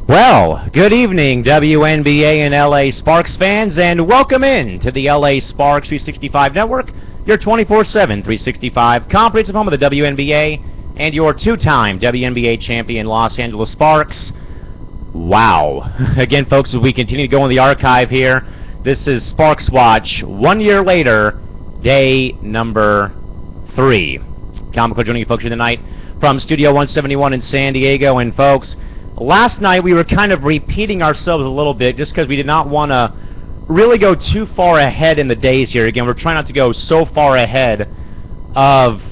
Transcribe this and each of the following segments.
Well, good evening, WNBA and LA Sparks fans, and welcome in to the LA Sparks 365 Network, your 24/7 365 comprehensive home of the WNBA and your two-time WNBA champion Los Angeles Sparks. Wow. Again, folks, as we continue to go in the archive here, this is Sparks Watch 1 year later, day number 3. Comical joining you folks here tonight from Studio 171 in San Diego, and folks, last night we were kind of repeating ourselves a little bit just because we did not want to really go too far ahead in the days here. Again, we're trying not to go so far ahead of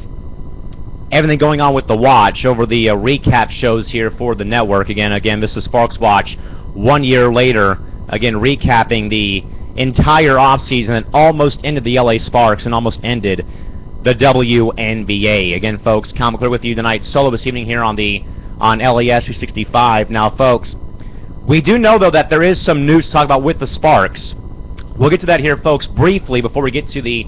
everything going on with the watch over the recap shows here for the network. Again, this is Sparks Watch 1 year later, again recapping the entire offseason that almost ended the LA Sparks and almost ended the WNBA. Again, folks, Comic Clear with you tonight, solo this evening here on LAS 365. Now, folks, we do know, though, that there is some news to talk about with the Sparks. We'll get to that here, folks, briefly before we get to the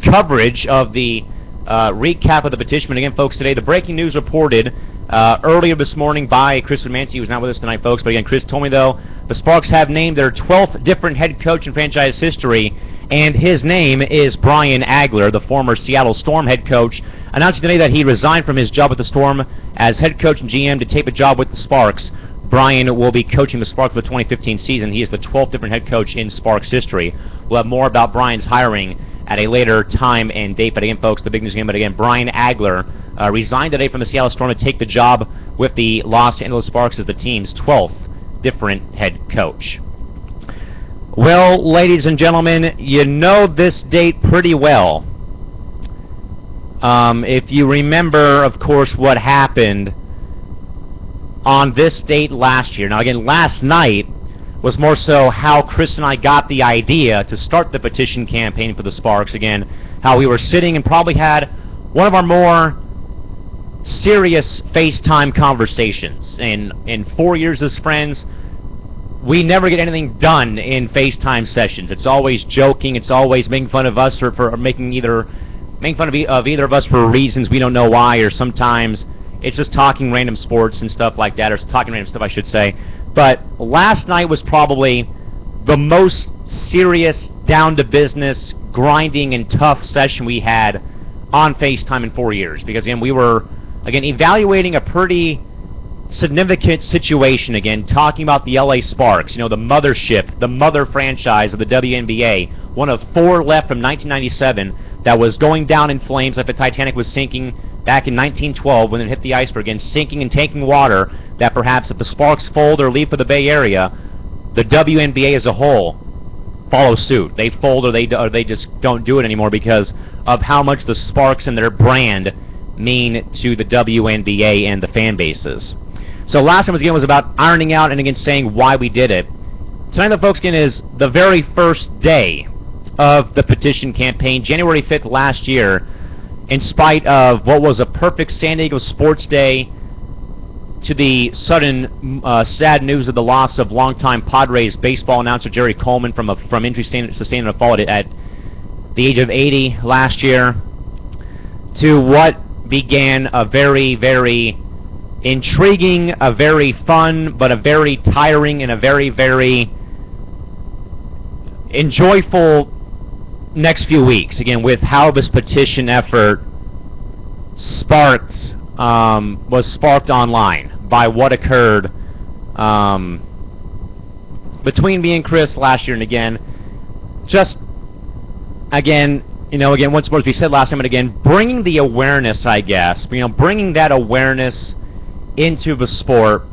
coverage of the recap of the petition. And again, folks, today the breaking news reported earlier this morning by Chris Woodmansey, who's not with us tonight, folks. But again, Chris told me, though, the Sparks have named their 12th different head coach in franchise history, and his name is Brian Agler, the former Seattle Storm head coach, announcing today that he resigned from his job at the Storm as head coach and GM to take a job with the Sparks. Brian will be coaching the Sparks for the 2015 season. He is the 12th different head coach in Sparks history. We'll have more about Brian's hiring at a later time and date. But again, folks, the big news again, Brian Agler resigned today from the Seattle Storm to take the job with the Los Angeles Sparks as the team's 12th different head coach. Well, ladies and gentlemen, you know this date pretty well. If you remember, of course, what happened on this date last year. Now, again, last night was more so how Chris and I got the idea to start the petition campaign for the Sparks. Again, how we were sitting and probably had one of our more serious FaceTime conversations. In 4 years as friends, we never get anything done in FaceTime sessions. It's always joking. It's always making fun of us for making fun of either of us for reasons we don't know why, or sometimes it's just talking random sports and stuff like that, or talking random stuff, I should say. But last night was probably the most serious, down-to-business, grinding, and tough session we had on FaceTime in 4 years. Because, again, we were, evaluating a pretty significant situation, talking about the LA Sparks, the mothership, the mother franchise of the WNBA, one of 4 left from 1997 that was going down in flames like the Titanic was sinking back in 1912 when it hit the iceberg, and sinking and taking water, that perhaps if the Sparks fold or leave for the Bay Area, the WNBA as a whole follow suit. They fold or they just don't do it anymore because of how much the Sparks and their brand mean to the WNBA and the fan bases. So last time was about ironing out and again saying why we did it. Tonight, the folks, is the very first day of the petition campaign, January 5th last year. In spite of what was a perfect San Diego sports day, to the sudden sad news of the loss of longtime Padres baseball announcer Jerry Coleman from injury sustained in a fall at the age of 80 last year, to what began a very, very intriguing, a very fun, but a very tiring and a very, very enjoyable next few weeks, with how this petition effort was sparked online by what occurred between me and Chris last year. And once more, as we said last time, and bringing the awareness, I guess, bringing that awareness into the sport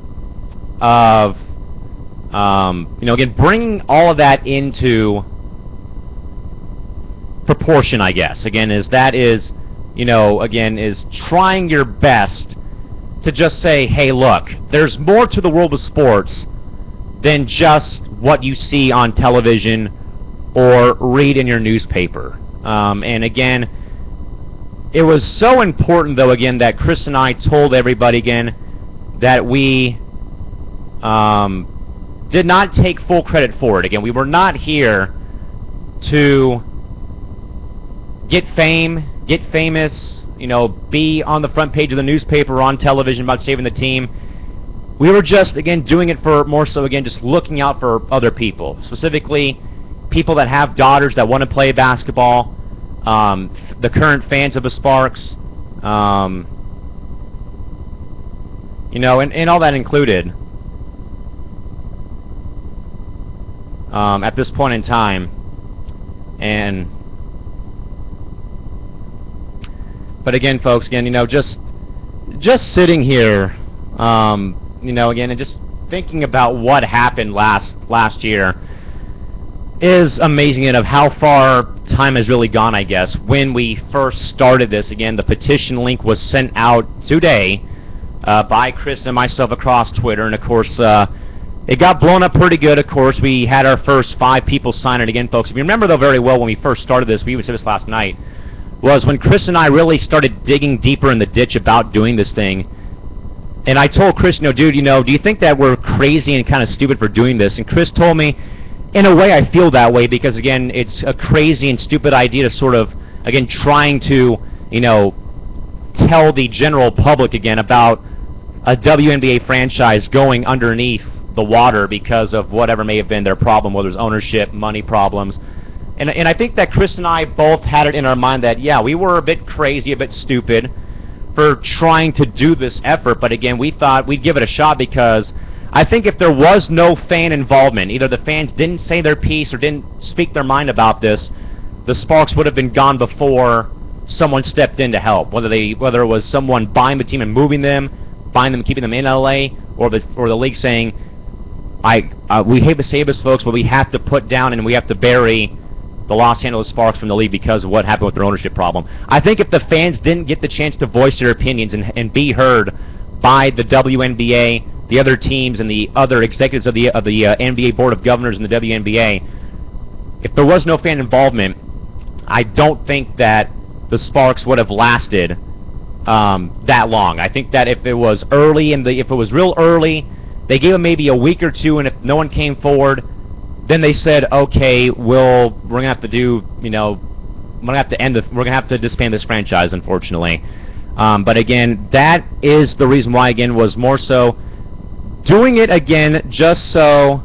of, bringing all of that into proportion, I guess, is trying your best to just say, hey, look, there's more to the world of sports than just what you see on television or read in your newspaper. And again, it was so important, though, that Chris and I told everybody, that we did not take full credit for it. We were not here to get fame, get famous, be on the front page of the newspaper or on television about saving the team. we were just, again, doing it for more so, again, just looking out for other people. Specifically, people that have daughters that want to play basketball, the current fans of the Sparks, you know, and all that included. At this point in time, but again, folks, again, you know, just sitting here, you know, again, and just thinking about what happened last year is amazing, and of how far time has really gone, I guess. When we first started this, again, the petition link was sent out today by Chris and myself across Twitter, and of course, it got blown up pretty good. Of course, we had our first 5 people sign it. Again, folks, if you remember, though, very well, when we first started this, we even said this last night, was when Chris and I really started digging deeper in the ditch about doing this thing. And I told Chris, you know, dude, you know, do you think that we're crazy and kind of stupid for doing this? And Chris told me, in a way, I feel that way, because, again, it's a crazy and stupid idea to sort of, again, trying to, you know, tell the general public, again, about a WNBA franchise going underneath the water because of whatever may have been their problem, whether it's ownership, money problems. And I think that Chris and I both had it in our mind that, yeah, we were a bit crazy, a bit stupid for trying to do this effort, but again, we thought we'd give it a shot, because I think if there was no fan involvement, either the fans didn't say their piece or didn't speak their mind about this, the Sparks would have been gone before someone stepped in to help, whether it was someone buying the team and moving them, buying them and keeping them in LA, or the league saying, we hate to say this, folks, but we have to put down and we have to bury the Los Angeles Sparks from the league because of what happened with their ownership problem. I think if the fans didn't get the chance to voice their opinions and be heard by the WNBA, the other teams, and the other executives of the NBA Board of Governors and the WNBA, if there was no fan involvement, I don't think that the Sparks would have lasted that long. I think that if it was early, if it was real early, they gave them maybe a week or two, and if no one came forward, then they said, okay, we're gonna have to do, you know, we're gonna have to disband this franchise, unfortunately. But again, that is the reason why, again, was more so doing it again just so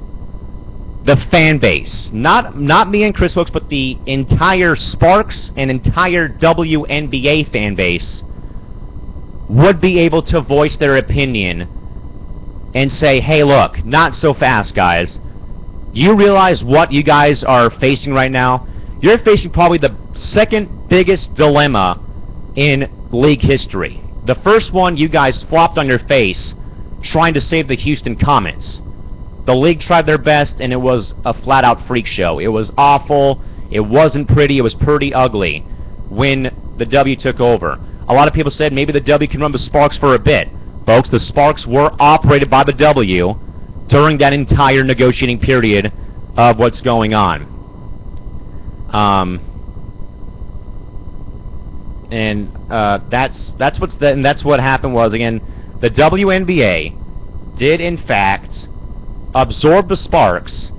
the fan base, not me and Chris, folks, but the entire Sparks and entire WNBA fan base would be able to voice their opinion and say, hey, look, not so fast, guys. You realize what you guys are facing right now? You're facing probably the second biggest dilemma in league history. The first one, you guys flopped on your face trying to save the Houston Comets. The league tried their best, and it was a flat-out freak show. It was awful. It wasn't pretty. It was pretty ugly when the W took over. A lot of people said maybe the W can run the Sparks for a bit. Folks, the Sparks were operated by the W during that entire negotiating period of what's going on. That's what happened was, again, the WNBA did in fact absorb the Sparks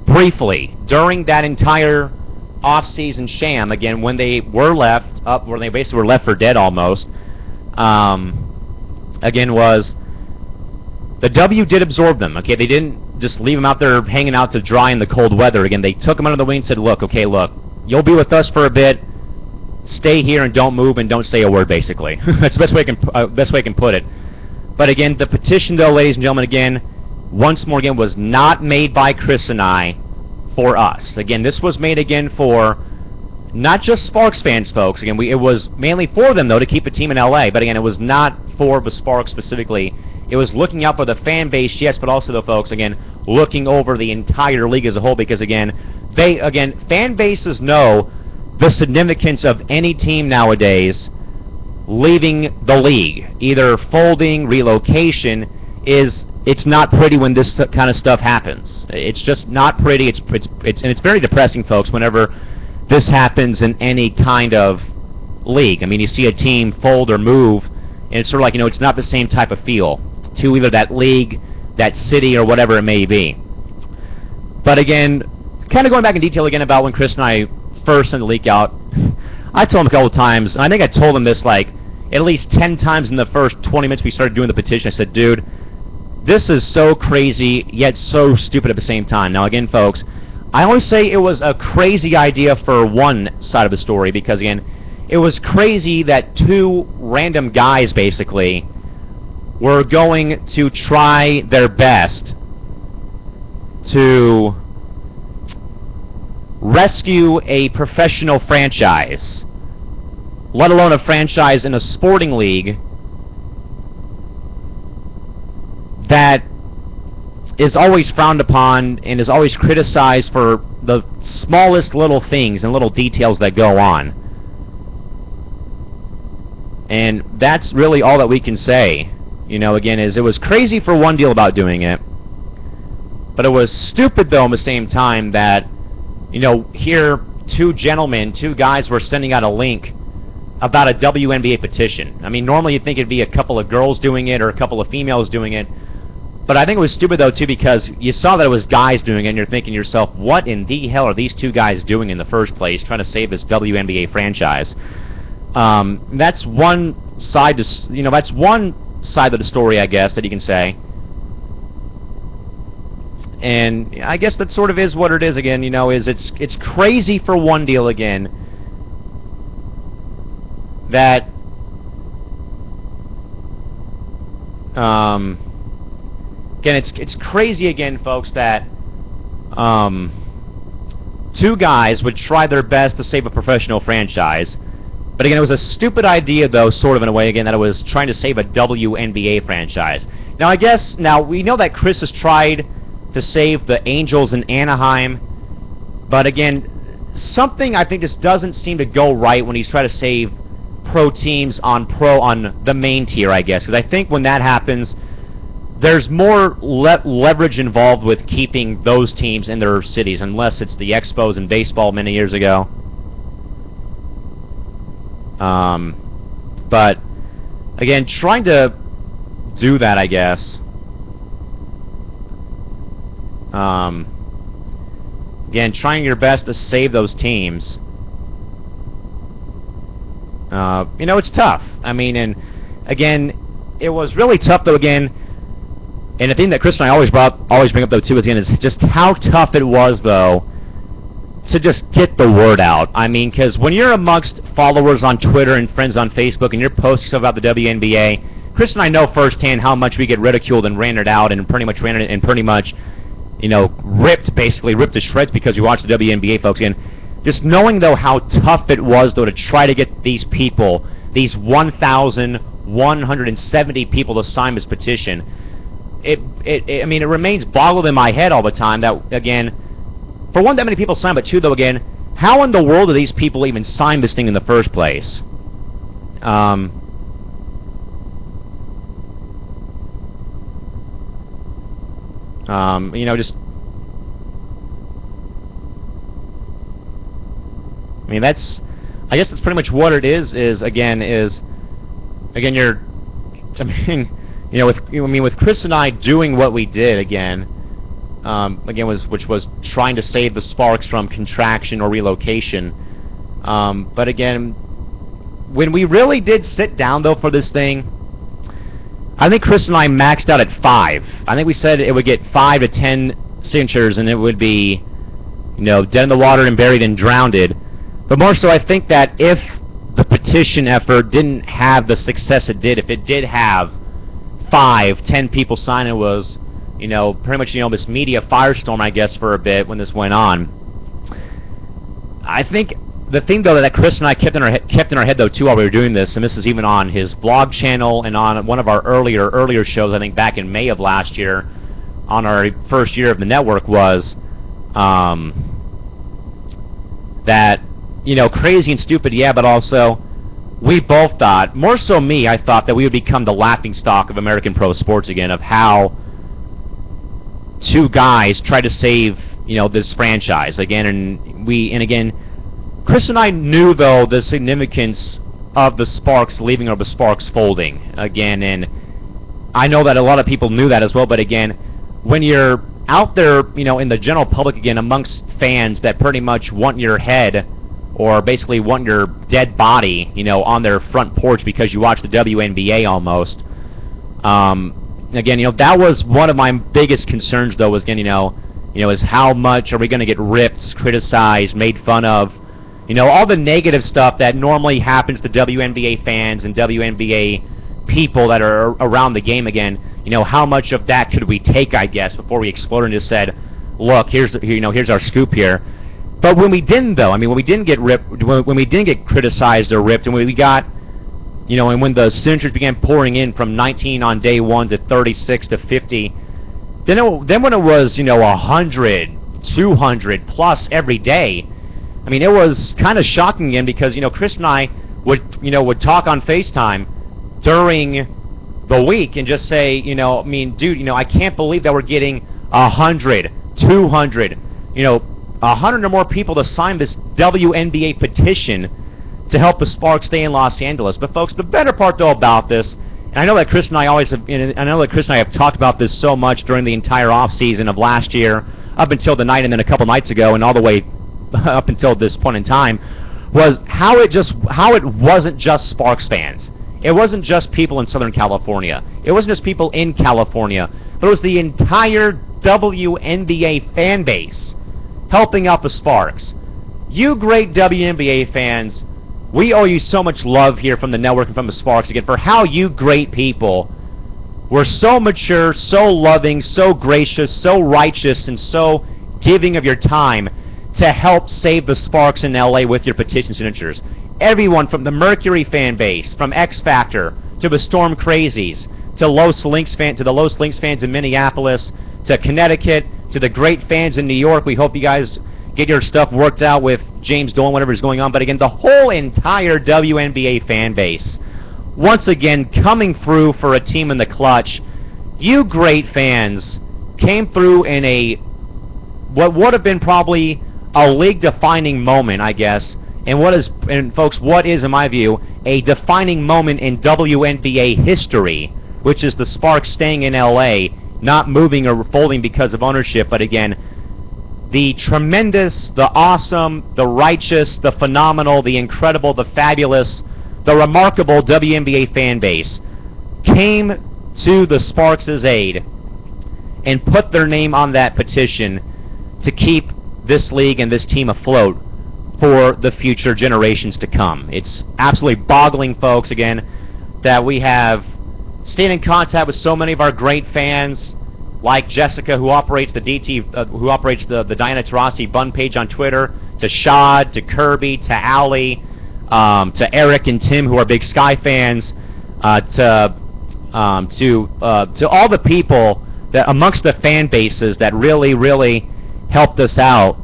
briefly during that entire off-season sham, again, when they were left up, where they basically were left for dead almost. Again, was the W did absorb them. Okay, they didn't just leave them out there hanging out to dry in the cold weather. Again, they took them under the wing and said, look, okay, look, you'll be with us for a bit. Stay here and don't move and don't say a word, basically. That's the best way I can put it. But again, the petition, though, ladies and gentlemen, again, once more, again, was not made by Chris and I for us. Again, this was made, again, for not just Sparks fans, folks. Again, it was mainly for them, though, to keep a team in LA. But again, it was not for the Sparks specifically. It was looking out for the fan base, yes, but also, though, folks, again, looking over the entire league as a whole, because again, fan bases know the significance of any team nowadays leaving the league, either folding, relocation. It's not pretty when this kind of stuff happens. It's just not pretty. It's very depressing, folks, whenever this happens in any kind of league. I mean, you see a team fold or move, and it's sort of like, you know, it's not the same type of feel to either that league, that city, or whatever it may be. But again, kind of going back in detail again about when Chris and I first sent the leak out, I told him a couple of times, and I think I told him this like at least 10 times in the first 20 minutes we started doing the petition. I said, dude, this is so crazy, yet so stupid at the same time. Now, again, folks, I always say it was a crazy idea for one side of the story, because, again, it was crazy that two random guys, basically, were going to try their best to rescue a professional franchise, let alone a franchise in a sporting league that is always frowned upon and is always criticized for the smallest little things and little details that go on. And that's really all that we can say. You know, again, is it was crazy for one deal about doing it, but it was stupid, though, at the same time that, you know, here two guys were sending out a link about a WNBA petition. I mean, normally you'd think it'd be a couple of girls doing it or a couple of females doing it, but I think it was stupid, though, too, because you saw that it was guys doing it, and you're thinking to yourself, what in the hell are these two guys doing in the first place, trying to save this WNBA franchise? That's one side to, you know, that's one side of the story, I guess, that you can say. And I guess that sort of is what it is, again, you know, is it's crazy for one deal, again, that again, it's crazy, again, folks, that two guys would try their best to save a professional franchise. But again, it was a stupid idea, though, sort of in a way, again, that it was trying to save a WNBA franchise. Now, I guess, now, we know that Chris has tried to save the Angels in Anaheim, but again, something I think just doesn't seem to go right when he's trying to save pro teams on the main tier, I guess, because I think when that happens, there's more leverage involved with keeping those teams in their cities, unless it's the Expos in baseball many years ago. But again, trying to do that, I guess. Again, trying your best to save those teams. You know, it's tough. I mean, and again, it was really tough, though, again. And the thing that Chris and I always bring up, though, too, again, is just how tough it was, though, to just get the word out. I mean, because when you're amongst followers on Twitter and friends on Facebook and you're posting stuff about the WNBA, Chris and I know firsthand how much we get ridiculed and ranted out and pretty much you know, basically ripped to shreds because you watch the WNBA, folks. And just knowing, though, how tough it was, though, to try to get these people, these 1,170 people to sign this petition, I mean, it remains boggled in my head all the time that, again, for one, that many people signed, but two, though, again, how in the world do these people even sign this thing in the first place? You know, just, I mean, I guess that's pretty much what it is, again, you're, I mean, you know, with Chris and I doing what we did, again, which was trying to save the Sparks from contraction or relocation. But again, when we really did sit down, though, for this thing, I think Chris and I maxed out at 5. I think we said it would get 5 to 10 signatures, and it would be, you know, dead in the water and buried and drowned. But more so, I think that if the petition effort didn't have the success it did, if it did have 5, 10 people sign, it was, you know, pretty much, you know, this media firestorm, I guess, for a bit when this went on. I think the thing, though, that Chris and I kept in our head, though, too, while we were doing this, and this is even on his vlog channel and on one of our earlier shows, I think back in May of last year, on our first year of the network, was that, you know, crazy and stupid, yeah, but also we both thought, more so me, I thought that we would become the laughingstock of American pro sports again, of how two guys tried to save, you know, this franchise again, and again, Chris and I knew, though, the significance of the Sparks leaving or the Sparks folding again, and I know that a lot of people knew that as well. But again, when you're out there, you know, in the general public again, amongst fans that pretty much want your head or basically want your dead body, you know, on their front porch because you watch the WNBA almost, again, that was one of my biggest concerns, though, was, again, is how much are we going to get ripped, criticized, made fun of, all the negative stuff that normally happens to WNBA fans and WNBA people that are around the game. Again, how much of that could we take, I guess, before we exploded and just said, look, here's our scoop here. But when we didn't, though, when we didn't get ripped, when we didn't get criticized or ripped, and we got, and when the signatures began pouring in from 19 on day 1 to 36 to 50, then when it was, 100, 200 plus every day, it was kind of shocking again, because, Chris and I would talk on FaceTime during the week and just say, dude, I can't believe that we're getting 100, 200, 100 or more people to sign this WNBA petition to help the Sparks stay in Los Angeles. But folks, the better part, though, about this, and I know that Chris and I have talked about this so much during the entire offseason of last year, up until the night and then a couple nights ago, and all the way up until this point in time, was how it wasn't just Sparks fans. It wasn't just people in Southern California. It wasn't just people in California, but it was the entire WNBA fan base helping out the Sparks. You great WNBA fans, we owe you so much love here from the network and from the Sparks, again, for how you great people were so mature, so loving, so gracious, so righteous, and so giving of your time to help save the Sparks in LA with your petition signatures. Everyone from the Mercury fan base, from X Factor, to the Storm Crazies, to Los Lynx fans in Minneapolis, to Connecticut, to the great fans in New York. We hope you guys get your stuff worked out with James Dolan, whatever's going on. But again, the whole entire WNBA fan base, once again, coming through for a team in the clutch. You great fans came through in what would have been probably a league-defining moment, I guess, and folks, what is, in my view, a defining moment in WNBA history, which is the Sparks staying in LA, not moving or folding because of ownership, but again, the tremendous, the awesome, the righteous, the phenomenal, the incredible, the fabulous, the remarkable WNBA fan base came to the Sparks' aid and put their name on that petition to keep this league and this team afloat for the future generations to come. It's absolutely boggling, folks, again, that we have stayed in contact with so many of our great fans, like Jessica, who operates the the Diana Taurasi Bun page on Twitter, to Shad, to Kirby, to Allie, to Eric and Tim, who are big Sky fans, to all the people that amongst the fan bases that really helped us out,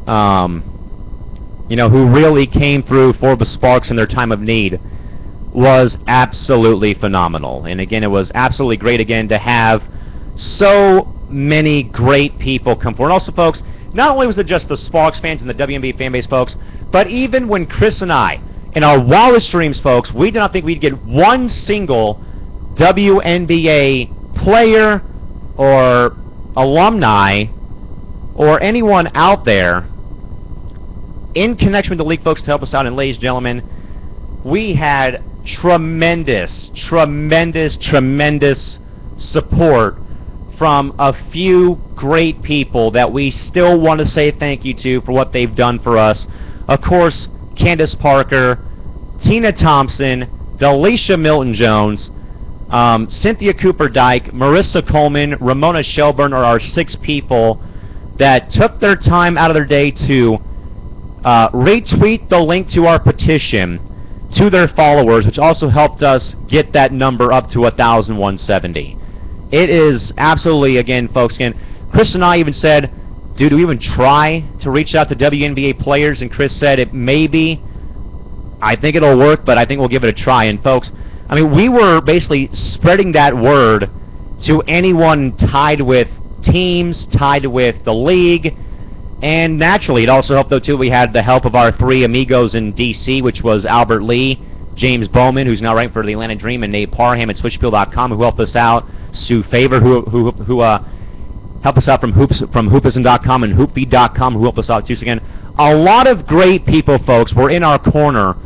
who really came through for the Sparks in their time of need, was absolutely phenomenal. And again, it was absolutely great again to have so many great people come forward. And also, folks, not only was it just the Sparks fans and the WNBA fan base, folks, but even when Chris and I, in our wildest dreams, folks, we did not think we'd get one single WNBA player or alumni or anyone out there in connection with the league, folks, to help us out. And ladies and gentlemen, we had tremendous support from a few great people that we still want to say thank you to for what they've done for us. Of course, Candace Parker, Tina Thompson, Delisha Milton-Jones, Cynthia Cooper-Dyke, Marissa Coleman, Ramona Shelburne are our 6 people that took their time out of their day to retweet the link to our petition to their followers, which also helped us get that number up to 1,170. It is absolutely, again, folks, again, Chris and I even said, do we even try to reach out to WNBA players? And Chris said, it maybe, I think it'll work, but I think we'll give it a try. And folks, we were basically spreading that word to anyone tied with teams, tied with the league, and naturally, it also helped, though, too, we had the help of our 3 amigos in D.C., which was Albert Lee, James Bowman, who's now writing for the Atlanta Dream, and Nate Parham at SwitchField.com, who helped us out, Sue Favor, who helped us out from Hoopison.com and Hoopfeed.com, who helped us out, too. So, again, a lot of great people, folks, were in our corner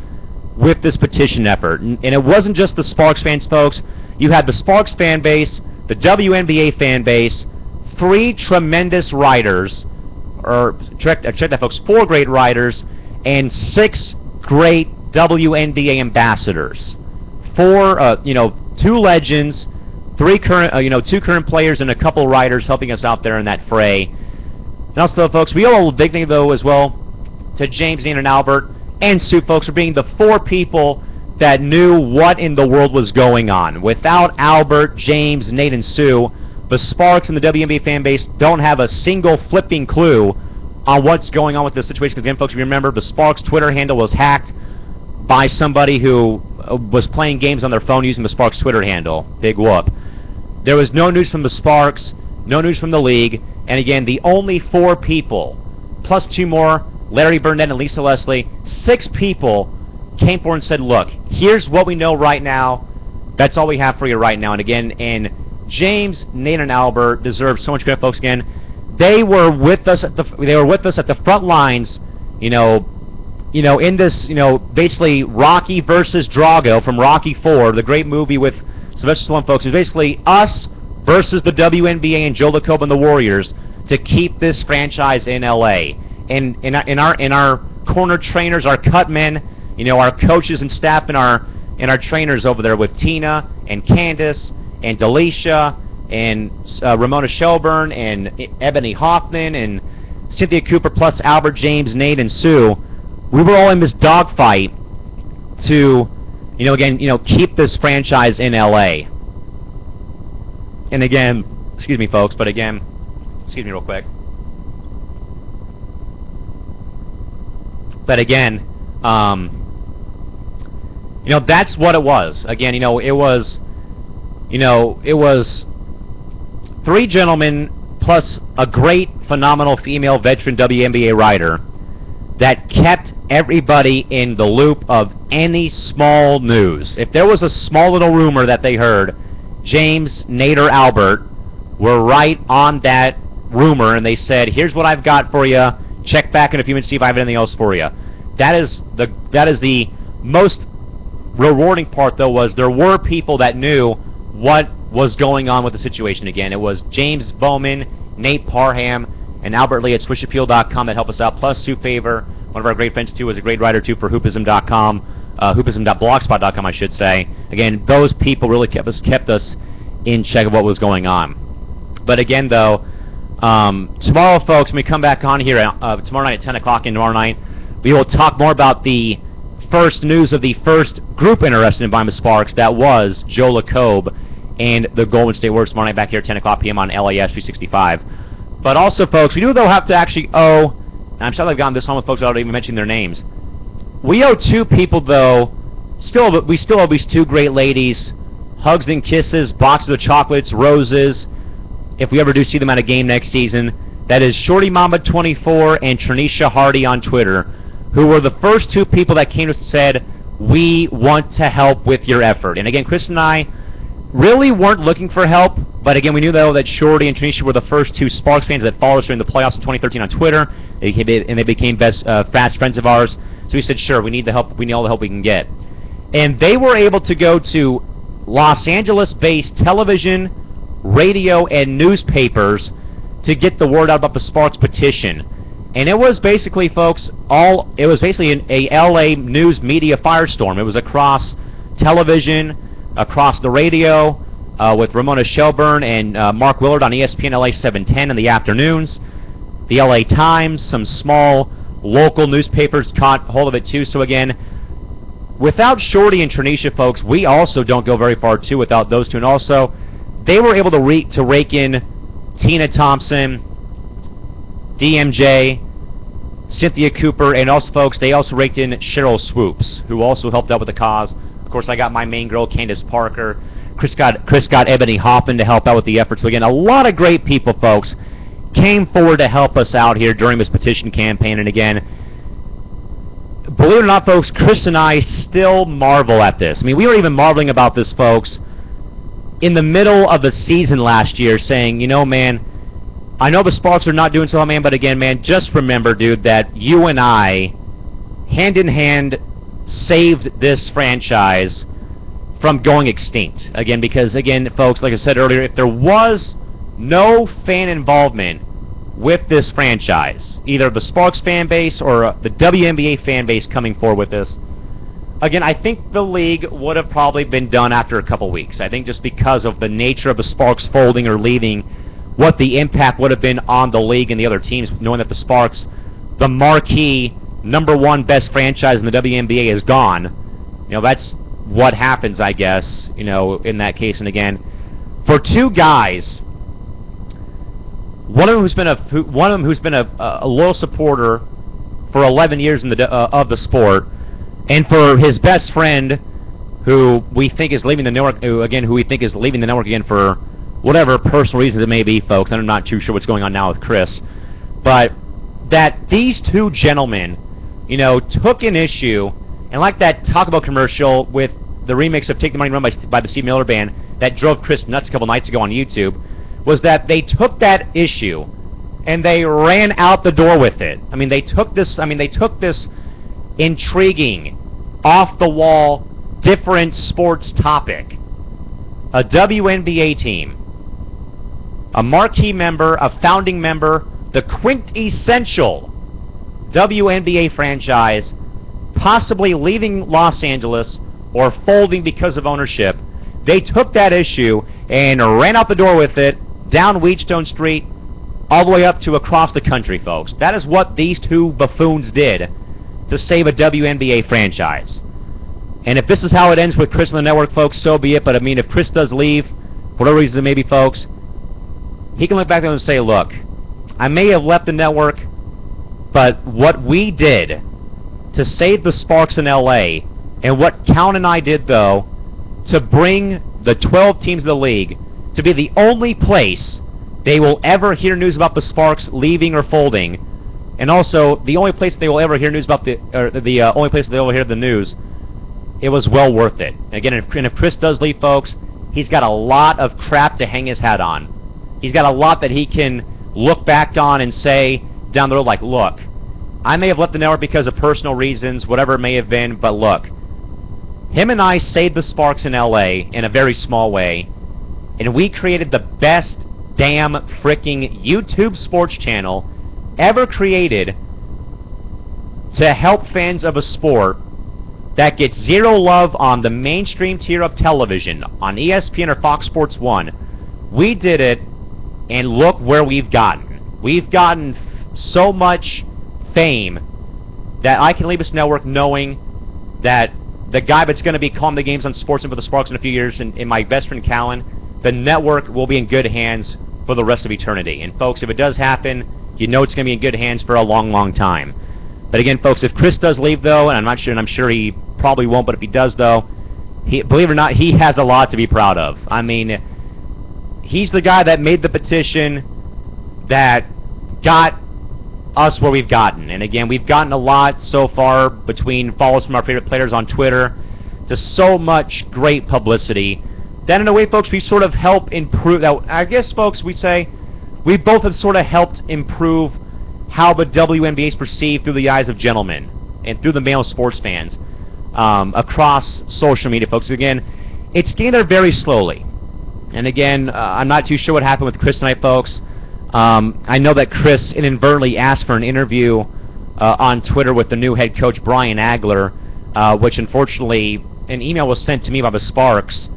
with this petition effort. And it wasn't just the Sparks fans, folks. You had the Sparks fan base, the the WNBA fan base, 3 tremendous writers, or check that, folks, 4 great writers, and 6 great WNBA ambassadors. 4, 2 legends, 3 current, 2 current players, and a couple writers helping us out there in that fray. And also, folks, we owe a big thing, though, as well, to James, Nate, and Albert, and Sue, folks, for being the 4 people that knew what in the world was going on. Without Albert, James, Nate, and Sue, the Sparks and the WNBA fan base don't have a single flipping clue on what's going on with this situation. Because again, folks, if you remember, the Sparks Twitter handle was hacked by somebody who was playing games on their phone using the Sparks Twitter handle. Big whoop. There was no news from the Sparks, no news from the league, and again, the only 4 people, plus 2 more, Larry Burnett and Lisa Leslie, 6 people came forward and said, look, here's what we know right now. That's all we have for you right now. And again, James, Nate, and Albert deserve so much credit, folks. Again, they were with us at the front lines, in this, basically Rocky versus Drago from Rocky IV, the great movie with Sylvester Stallone, folks. It was basically us versus the WNBA and Joe LaCobe and the Warriors to keep this franchise in LA. And in our corner trainers, our cut men, our coaches and staff, and our trainers over there with Tina and Candace and Delisha and Ramona Shelburne and Ebony Hoffman and Cynthia Cooper, plus Albert, James, Nate, and Sue. We were all in this dogfight to, keep this franchise in LA. And again, excuse me, folks, but again, excuse me real quick. But again, that's what it was. Again, it was 3 gentlemen plus a great, phenomenal female veteran WNBA writer that kept everybody in the loop of any small news. If there was a small little rumor that they heard, James, Nate, or Albert were right on that rumor, and they said, here's what I've got for you. Check back in a few minutes, see if I have anything else for you. That is the most rewarding part, though, was there were people that knew what was going on with the situation. Again, it was James Bowman, Nate Parham, and Albert Lee at SwishAppeal.com that helped us out, plus Sue Favor, one of our great friends, too, was a great writer, too, for Hoopism.com, Hoopism.blogspot.com, I should say. Again, those people really kept us in check of what was going on. But again, though, tomorrow, folks, when we come back on here tomorrow night at 10 o'clock and tomorrow night, we will talk more about the first news of the first group interested in buying the Sparks. That was Joe LaCobe and the Golden State Warriors tomorrow night back here at 10 o'clock p.m. on LAS 365. But also, folks, we do, though, have to actually owe, and I'm sorry I've gone this long with folks without even mentioning their names. We owe 2 people, though. We still owe these 2 great ladies hugs and kisses, boxes of chocolates, roses, if we ever do see them at a game next season. That is Shorty Mamba 24 and Trinisha Hardy on Twitter, who were the first 2 people that came to us and said, we want to help with your effort. And again, Chris and I really weren't looking for help, but again, we knew, though, that Shorty and Trinisha were the first 2 Sparks fans that followed us during the playoffs in 2013 on Twitter, and they became fast friends of ours. So we said, sure, we need the help. We need all the help we can get. And they were able to go to Los Angeles-based television, radio, and newspapers to get the word out about the Sparks petition. And it was basically, folks, it was basically a LA news media firestorm. It was across television, across the radio, with Ramona Shelburne and Mark Willard on ESPN LA 710 in the afternoons. The LA Times, some small local newspapers caught hold of it too. So again, without Shorty and Trinisha, folks, we also don't go very far too without those 2. And also, they were able to rake in Tina Thompson, DMJ, Cynthia Cooper, and also, folks, they also raked in Cheryl Swoops, who also helped out with the cause. Of course, I got my main girl, Candace Parker. Chris got Ebony Hoffman to help out with the effort. So again, a lot of great people, folks, came forward to help us out here during this petition campaign. And again, believe it or not, folks, Chris and I still marvel at this. I mean, we were even marveling about this, folks, in the middle of the season last year, saying, man, I know the Sparks are not doing so well, man, but again, man, just remember, dude, that you and I, hand in hand, saved this franchise from going extinct. Again, because, again, folks, like I said earlier, if there was no fan involvement with this franchise, either the Sparks fan base or the WNBA fan base coming forward with this, again, I think the league would have probably been done after a couple weeks. I think just because of the nature of the Sparks folding or leaving, what the impact would have been on the league and the other teams, knowing that the Sparks, the marquee #1 best franchise in the WNBA, is gone. You know, that's what happens, I guess, you know, in that case. And again, for two guys, one of them who's been a loyal supporter for 11 years in the of the sport, and for his best friend, who we think is leaving the network, who we think is leaving the network again for whatever personal reasons it may be, folks. I'm not too sure what's going on now with Chris, but that these two gentlemen, you know, took an issue, and like that Talk About commercial with the remix of Take the Money and Run by the Steve Miller Band that drove Chris nuts a couple nights ago on YouTube, was that they took that issue and they ran out the door with it. I mean, they took this intriguing, off-the-wall, different sports topic, a WNBA team, a marquee member, a founding member, the quintessential WNBA franchise, possibly leaving Los Angeles or folding because of ownership. They took that issue and ran out the door with it, down Wheatstone Street, all the way up to across the country, folks. That is what these two buffoons did to save a WNBA franchise. And if this is how it ends with Chris on the network, folks, so be it. But I mean, if Chris does leave, for whatever reason it may be, folks, he can look back there and say, look, I may have left the network, but what we did to save the Sparks in LA, and what Count and I did, though, to bring the 12 teams of the league to be the only place they will ever hear news about the Sparks leaving or folding, and also the only place they will ever hear news about the only place they will hear the news, it was well worth it. Again, if Chris does leave, folks, he's got a lot of crap to hang his hat on. He's got a lot that he can look back on and say down the road, like, look, I may have left the network because of personal reasons, whatever it may have been, but look, him and I saved the Sparks in LA in a very small way, and we created the best damn fricking YouTube sports channel ever created to help fans of a sport that gets zero love on the mainstream tier of television, on ESPN or Fox Sports 1. We did it, and look where we've gotten. We've gotten so much fame that I can leave this network knowing that the guy that's going to be calling the games on Sports and for the Sparks in a few years, and my best friend Callan, the network will be in good hands for the rest of eternity. And folks, if it does happen, you know it's going to be in good hands for a long, long time. But again, folks, if Chris does leave, though, and I'm not sure, and I'm sure he probably won't, but if he does, though, believe it or not, he has a lot to be proud of. I mean, he's the guy that made the petition that got us where we've gotten. And again, we've gotten a lot so far, between follows from our favorite players on Twitter to so much great publicity that, in a way, folks, we sort of help improve that. I guess, folks, we say we both have sort of helped improve how the WNBA is perceived through the eyes of gentlemen and through the male sports fans across social media, folks. Again, it's getting there very slowly. And again, I'm not too sure what happened with Chris tonight, folks. I know that Chris inadvertently asked for an interview on Twitter with the new head coach, Brian Agler, which unfortunately an email was sent to me by the Sparks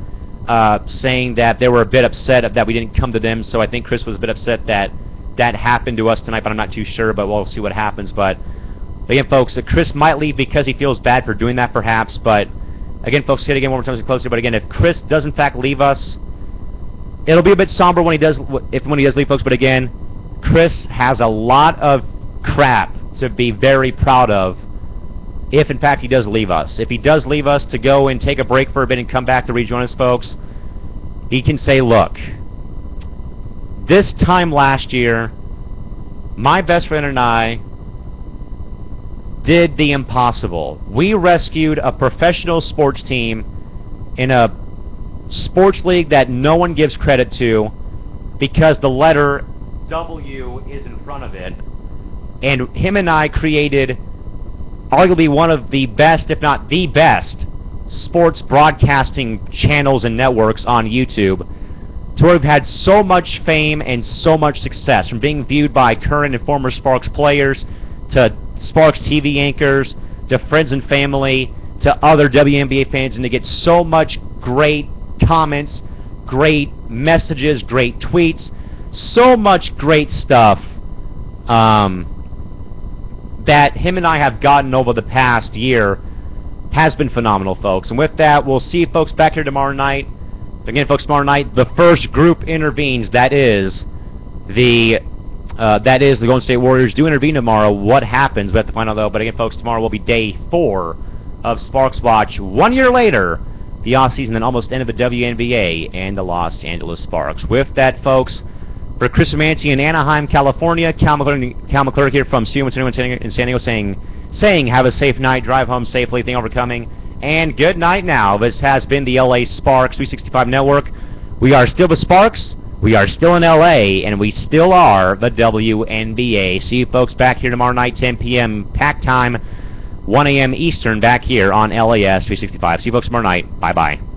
saying that they were a bit upset that we didn't come to them. So I think Chris was a bit upset that that happened to us tonight, but I'm not too sure, but we'll see what happens. But again, folks, Chris might leave because he feels bad for doing that, perhaps. But again, folks, say it again one more time closer. But again, if Chris does in fact leave us, it'll be a bit somber when he does leave, folks. But again, Chris has a lot of crap to be very proud of if in fact he does leave us. If he does leave us to go and take a break for a bit and come back to rejoin us, folks, he can say, look, this time last year, my best friend and I did the impossible. We rescued a professional sports team in a sports league that no one gives credit to because the letter W is in front of it. And him and I created arguably one of the best, if not the best, sports broadcasting channels and networks on YouTube, to where we've had so much fame and so much success, from being viewed by current and former Sparks players, to Sparks TV anchors, to friends and family, to other WNBA fans, and to get so much great comments, great messages, great tweets, so much great stuff that him and I have gotten over the past year has been phenomenal, folks. And with that, we'll see you folks back here tomorrow night. Again, folks, tomorrow night, the first group intervenes. That is the Golden State Warriors do intervene tomorrow. What happens? We have to find out, though. But again, folks, tomorrow will be day 4 of Sparks Watch. 1 year later, the offseason and almost end of the WNBA and the Los Angeles Sparks. With that, folks, for Chris Romanci in Anaheim, California, Cal McClurg here from Studio in San Diego saying have a safe night, drive home safely, thank you all for coming, and good night now. This has been the LA Sparks 365 Network. We are still the Sparks, we are still in LA, and we still are the WNBA. See you folks back here tomorrow night, 10 p.m. pack time, 1 a.m. Eastern, back here on LAS 365. See you folks tomorrow night. Bye-bye.